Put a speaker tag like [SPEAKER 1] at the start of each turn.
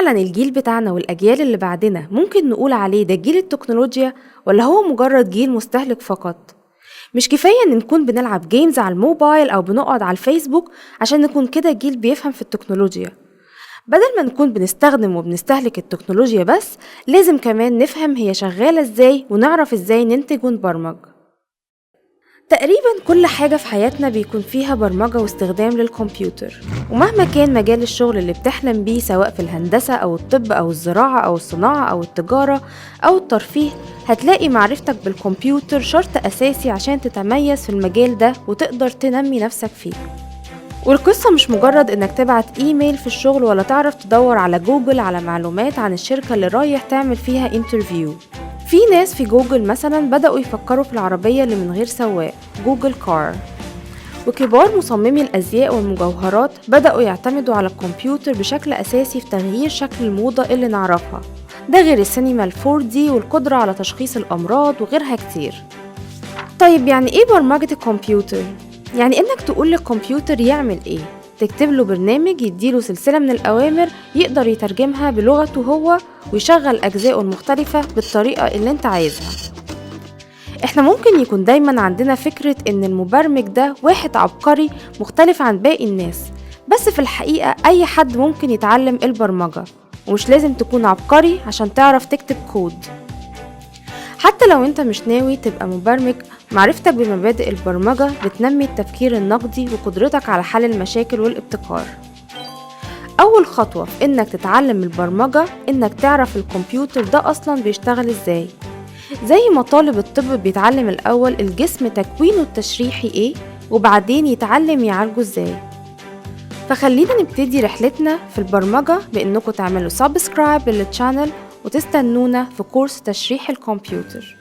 [SPEAKER 1] فعلا الجيل بتاعنا والأجيال اللي بعدنا ممكن نقول عليه ده جيل التكنولوجيا ولا هو مجرد جيل مستهلك فقط؟ مش كفاية إن نكون بنلعب جيمز على الموبايل أو بنقعد على الفيسبوك عشان نكون كده جيل بيفهم في التكنولوجيا. بدل ما نكون بنستخدم وبنستهلك التكنولوجيا بس، لازم كمان نفهم هي شغالة ازاي ونعرف ازاي ننتج ونبرمج. تقريبا كل حاجة في حياتنا بيكون فيها برمجة واستخدام للكمبيوتر، ومهما كان مجال الشغل اللي بتحلم بيه سواء في الهندسة أو الطب أو الزراعة أو الصناعة أو التجارة أو الترفيه، هتلاقي معرفتك بالكمبيوتر شرط أساسي عشان تتميز في المجال ده وتقدر تنمي نفسك فيه. والقصة مش مجرد إنك تبعت إيميل في الشغل ولا تعرف تدور على جوجل على معلومات عن الشركة اللي رايح تعمل فيها انترفيو. في ناس في جوجل مثلا بدأوا يفكروا في العربية اللي من غير سواق، جوجل كار. وكبار مصممي الأزياء والمجوهرات بدأوا يعتمدوا على الكمبيوتر بشكل أساسي في تغيير شكل الموضة اللي نعرفها، ده غير السينما ال4D والقدرة على تشخيص الأمراض وغيرها كتير. طيب يعني إيه برمجة الكمبيوتر؟ يعني إنك تقول للكمبيوتر يعمل إيه، تكتب له برنامج يديله سلسلة من الأوامر يقدر يترجمها بلغته هو ويشغل أجزائه المختلفة بالطريقة اللي انت عايزها. احنا ممكن يكون دايما عندنا فكرة إن المبرمج ده واحد عبقري مختلف عن باقي الناس، بس في الحقيقة أي حد ممكن يتعلم البرمجة، ومش لازم تكون عبقري عشان تعرف تكتب كود. حتى لو انت مش ناوي تبقى مبرمج، معرفتك بمبادئ البرمجة بتنمي التفكير النقدي وقدرتك على حل المشاكل والابتكار. أول خطوة في إنك تتعلم البرمجة إنك تعرف الكمبيوتر ده أصلا بيشتغل إزاي. زي ما طالب الطب بيتعلم الأول الجسم تكوينه التشريحي إيه وبعدين يتعلم يعالجه إزاي. فخلينا نبتدي رحلتنا في البرمجة بإنكم تعملوا سبسكرايب للتشانل وتستنونا في كورس تشريح الكمبيوتر.